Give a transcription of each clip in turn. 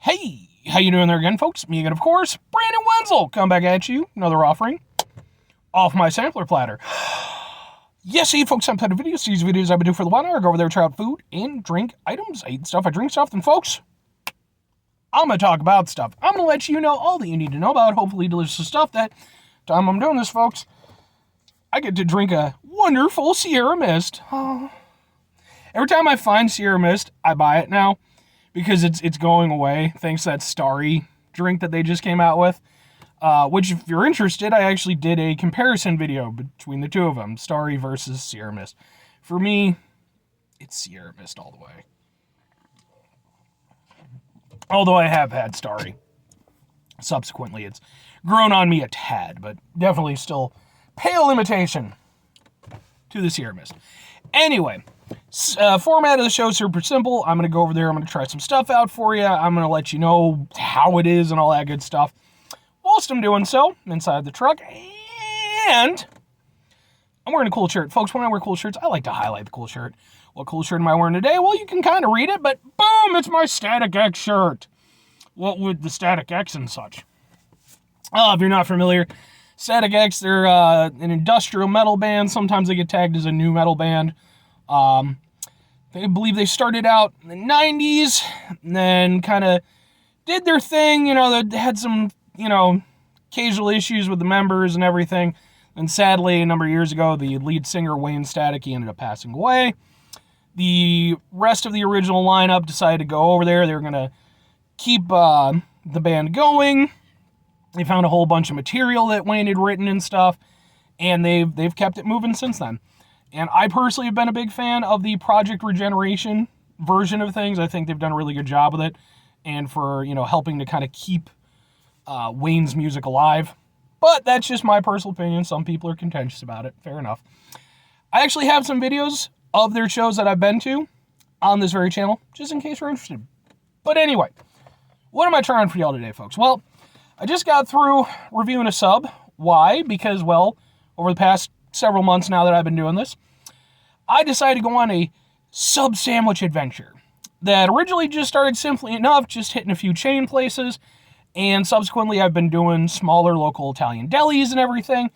Hey, how you doing there again, folks? Me again, of course, Brandon Wenzel. Come back at you, another offering off my sampler platter. Yes, hey, folks, I'm putting videos. These videos I've been doing for the while. I go over there, try out food and drink items. I eat stuff, I drink stuff, and folks, I'm going to talk about stuff. I'm going to let you know all that you need to know about hopefully delicious stuff. That time I'm doing this, folks, I get to drink a wonderful Sierra Mist. Oh. Every time I find Sierra Mist, I buy it now, because it's going away thanks to that Starry drink that they just came out with. Which, if you're interested, I actually did a comparison video between the two of them, Starry versus Sierra Mist. For me, it's Sierra Mist all the way. Although I have had Starry. Subsequently, it's grown on me a tad, but definitely still pale imitation to the Sierra Mist. Anyway, format of the show is super simple. I'm going to go over there. I'm going to try some stuff out for you. I'm going to let you know how it is and all that good stuff. Whilst I'm doing so, inside the truck, and I'm wearing a cool shirt. Folks, when I wear cool shirts, I like to highlight the cool shirt. What cool shirt am I wearing today? Well, you can kind of read it, but boom, it's my Static X shirt. What with the Static X and such. If you're not familiar, Static X, they're an industrial metal band. Sometimes they get tagged as a new metal band. They believe they started out in the 90s and then kind of did their thing. You know, they had some, occasional issues with the members and everything. And sadly, a number of years ago, the lead singer, Wayne Static, he ended up passing away. The rest of the original lineup decided to go over there. They were going to keep the band going. They found a whole bunch of material that Wayne had written and stuff, and they've kept it moving since then. And I personally have been a big fan of the Project Regeneration version of things. I think they've done a really good job with it, and for helping to kind of keep Wayne's music alive. But that's just my personal opinion. Some people are contentious about it. Fair enough. I actually have some videos of their shows that I've been to on this very channel, just in case you're interested. But anyway, what am I trying for y'all today, folks? Well, I just got through reviewing a sub. Why? Because, well, over the past several months now that I've been doing this, I decided to go on a sub sandwich adventure that originally just started simply enough, just hitting a few chain places, and subsequently I've been doing smaller local Italian delis and everything,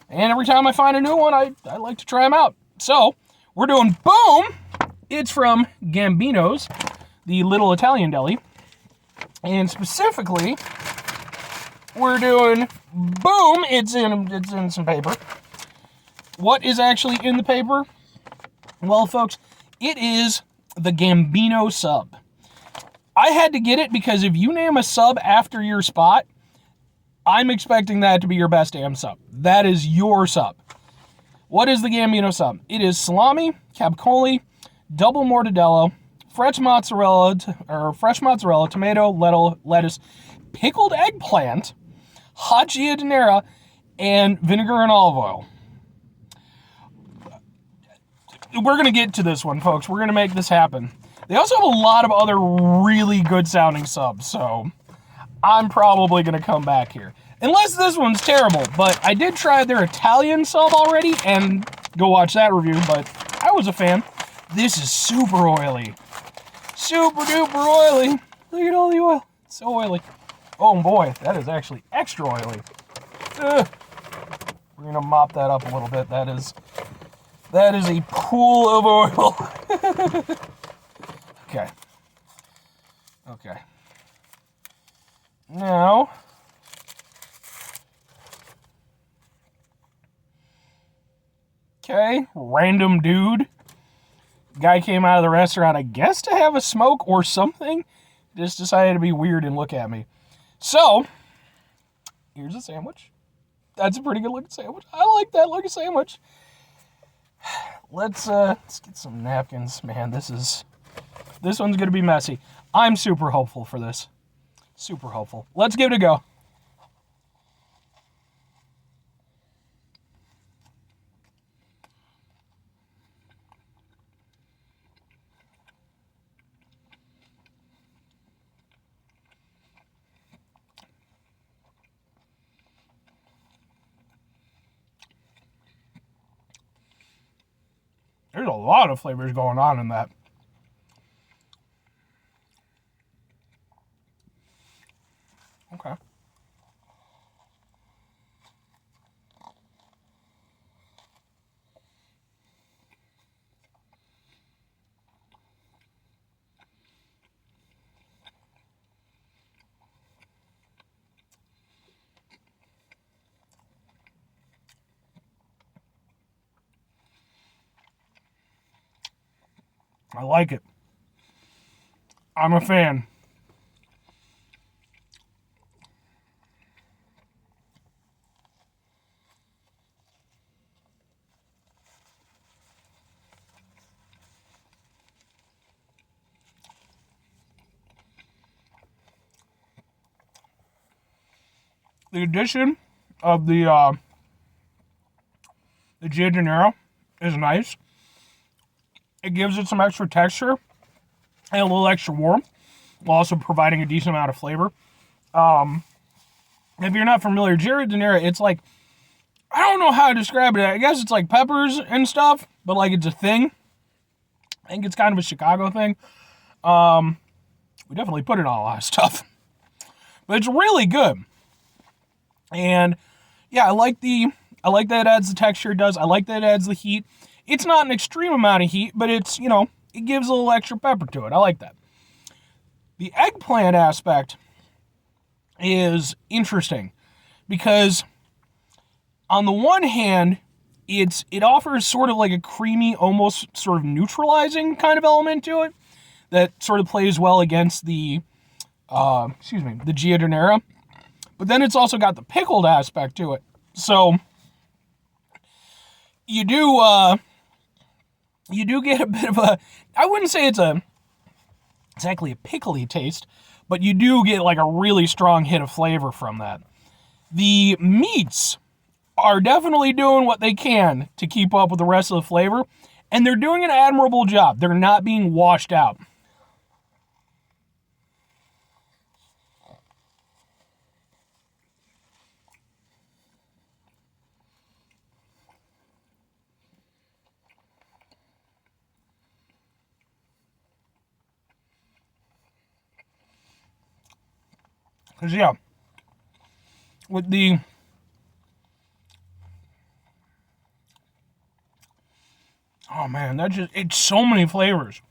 and every time I find a new one, I like to try them out. So, we're doing Boom! It's from Gambino's, the little Italian deli, and specifically, we're doing Boom! It's in some paper. What is actually in the paper? Well, folks, it is the Gambino sub. I had to get it because if you name a sub after your spot, I'm expecting that to be your best damn sub. That is your sub. What is the Gambino sub? It is salami, capicola, double mortadello, fresh mozzarella, tomato, lettuce, pickled eggplant, hot giardiniera, and vinegar and olive oil. We're going to get to this one, folks. We're going to make this happen. They also have a lot of other really good sounding subs, so I'm probably going to come back here. Unless this one's terrible, but I did try their Italian sub already, and go watch that review, but I was a fan. This is super oily. Super duper oily. Look at all the oil. It's so oily. Oh boy, that is actually extra oily. Ugh. We're going to mop that up a little bit. That is a pool of oil. Okay. Now, random dude. Guy came out of the restaurant, I guess to have a smoke or something. Just decided to be weird and look at me. So, here's a sandwich. That's a pretty good looking sandwich. I like that looking sandwich. Let's get some napkins. Man, this one's gonna be messy. I'm super hopeful for this. Super hopeful. Let's give it a go. There's a lot of flavors going on in that. Okay. I like it. I'm a fan. The addition of the Gia De Niro is nice. It gives it some extra texture and a little extra warmth, while also providing a decent amount of flavor. If you're not familiar, Gia De Niro, it's like, I don't know how to describe it. I guess it's like peppers and stuff, but like it's a thing. I think it's kind of a Chicago thing. We definitely put it on a lot of stuff, but it's really good. And yeah, I like that it adds the texture it does. I like that it adds the heat. It's not an extreme amount of heat, but it's, it gives a little extra pepper to it. I like that. The eggplant aspect is interesting because on the one hand, it offers sort of like a creamy, almost sort of neutralizing kind of element to it that sort of plays well against the Gia De Niro. But then it's also got the pickled aspect to it. So you do get a bit of a, I wouldn't say it's exactly a pickly taste, but you do get like a really strong hit of flavor from that. The meats are definitely doing what they can to keep up with the rest of the flavor, and they're doing an admirable job. They're not being washed out. Because, yeah, with the, oh man, it's so many flavors.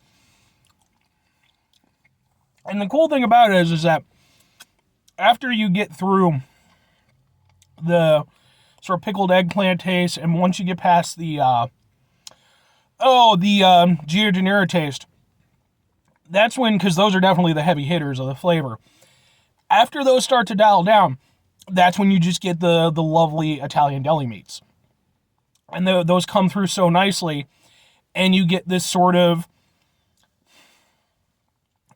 And the cool thing about it is that after you get through the sort of pickled eggplant taste, and once you get past the Gia De Niro taste, that's when, because those are definitely the heavy hitters of the flavor. After those start to dial down, that's when you just get the lovely Italian deli meats. And those come through so nicely, and you get this sort of,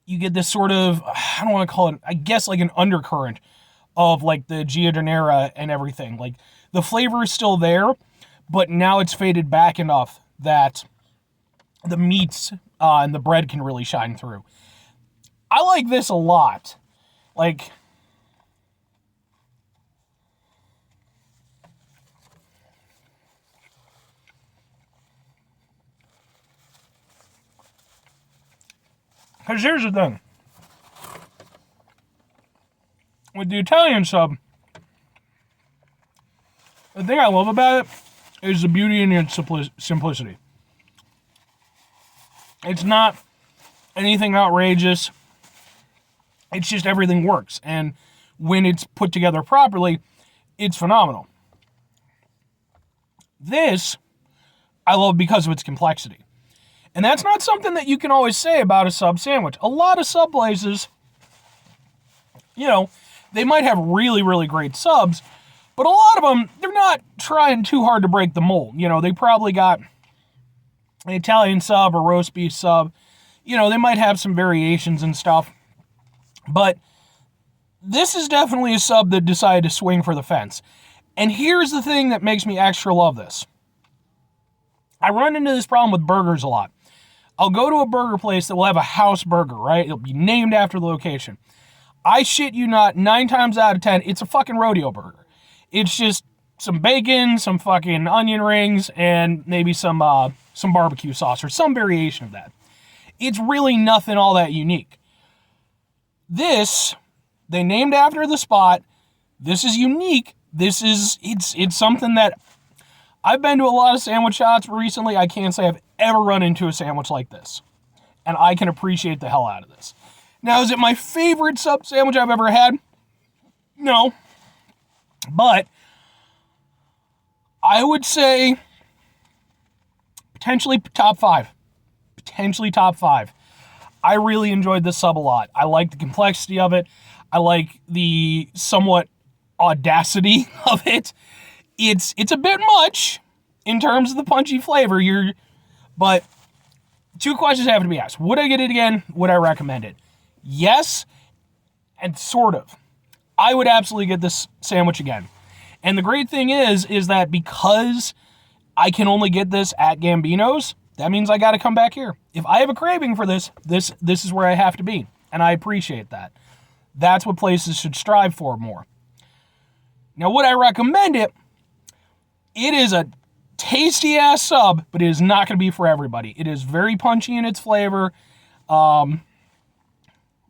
I don't want to call it, I guess like an undercurrent of like the Gia De Niro and everything. Like the flavor is still there, but now it's faded back enough that the meats and the bread can really shine through. I like this a lot. Like, because here's the thing. With the Italian sub, the thing I love about it is the beauty and its simplicity. It's not anything outrageous. It's just everything works. And when it's put together properly, it's phenomenal. This, I love because of its complexity. And that's not something that you can always say about a sub sandwich. A lot of sub places, they might have really, really great subs, but a lot of them, they're not trying too hard to break the mold. They probably got an Italian sub or roast beef sub. They might have some variations and stuff. But this is definitely a sub that decided to swing for the fence. And here's the thing that makes me extra love this. I run into this problem with burgers a lot. I'll go to a burger place that will have a house burger, right? It'll be named after the location. I shit you not, 9 times out of 10, it's a fucking rodeo burger. It's just some bacon, some fucking onion rings, and maybe some barbecue sauce or some variation of that. It's really nothing all that unique. This They named after the spot. This is unique. It's something that I've been to a lot of sandwich shops recently. I can't say I've ever run into a sandwich like this. And I can appreciate the hell out of this. Now, is it my favorite sub sandwich I've ever had? No. But I would say potentially top 5. Potentially top 5. I really enjoyed this sub a lot. I like the complexity of it. I like the somewhat audacity of it. It's a bit much in terms of the punchy flavor. But 2 questions have to be asked. Would I get it again? Would I recommend it? Yes, and sort of. I would absolutely get this sandwich again. And the great thing is that because I can only get this at Gambino's, that means I got to come back here. If I have a craving for this is where I have to be. And I appreciate that. That's what places should strive for more. Now, would I recommend it? It is a tasty-ass sub, but it is not going to be for everybody. It is very punchy in its flavor. Man,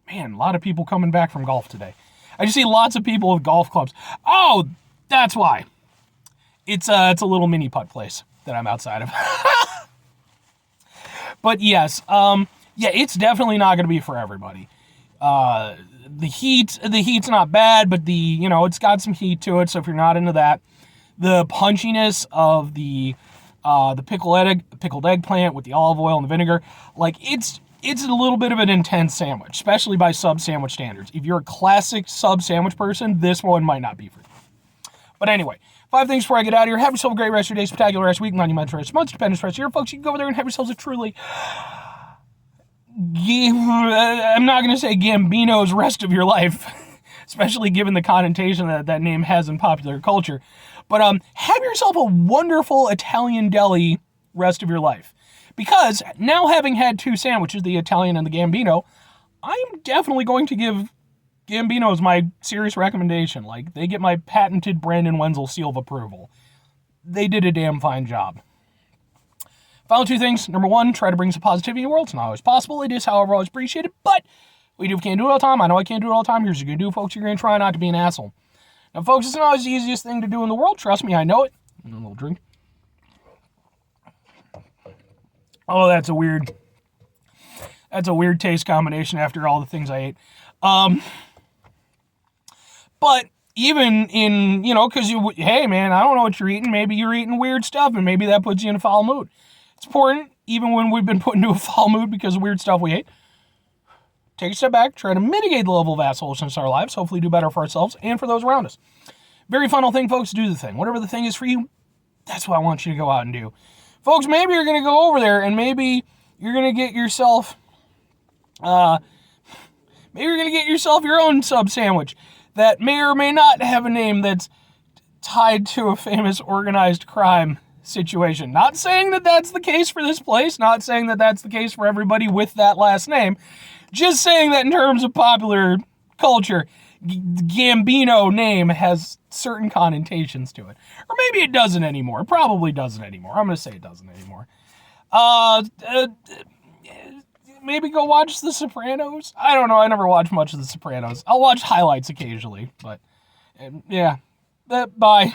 a lot of people coming back from golf today. I just see lots of people with golf clubs. Oh, that's why. It's a little mini putt place that I'm outside of. But yes, it's definitely not going to be for everybody. The heat's not bad, but it's got some heat to it. So if you're not into that, the punchiness of the pickled eggplant with the olive oil and the vinegar, like it's a little bit of an intense sandwich, especially by sub sandwich standards. If you're a classic sub sandwich person, this one might not be for you. But anyway, 5 things before I get out of here. Have yourself a great rest of your day, spectacular rest of your week, monumental rest of months, dependence rest of your year. Folks, you can go over there and have yourselves a truly, I'm not going to say Gambino's rest of your life, especially given the connotation that name has in popular culture. But have yourself a wonderful Italian deli rest of your life. Because now having had 2 sandwiches, the Italian and the Gambino, I'm definitely going to give Gambino's my serious recommendation. Like, they get my patented Brandon Wenzel seal of approval. They did a damn fine job. Final 2 things. Number 1, try to bring some positivity in the world. It's not always possible. It is, however, always appreciated. But we can't do it all the time. I know I can't do it all the time. Here's what you're going to do, folks. You're going to try not to be an asshole. Now, folks, it's not always the easiest thing to do in the world. Trust me, I know it. A little drink. Oh, that's a weird taste combination after all the things I ate. But even in, because hey, man, I don't know what you're eating. Maybe you're eating weird stuff, and maybe that puts you in a foul mood. It's important, even when we've been put into a foul mood because of weird stuff we ate. Take a step back, try to mitigate the level of assholishness in our lives, hopefully do better for ourselves and for those around us. Very final thing, folks, do the thing. Whatever the thing is for you, that's what I want you to go out and do. Folks, maybe you're going to go over there and maybe you're going to get yourself, your own sub sandwich that may or may not have a name that's tied to a famous organized crime situation. Not saying that that's the case for this place, not saying that that's the case for everybody with that last name, just saying that in terms of popular culture, Gambino name has certain connotations to it. Or maybe it doesn't anymore. It probably doesn't anymore. I'm going to say it doesn't anymore. Maybe go watch The Sopranos. I don't know. I never watched much of The Sopranos. I'll watch highlights occasionally, but yeah. Bye.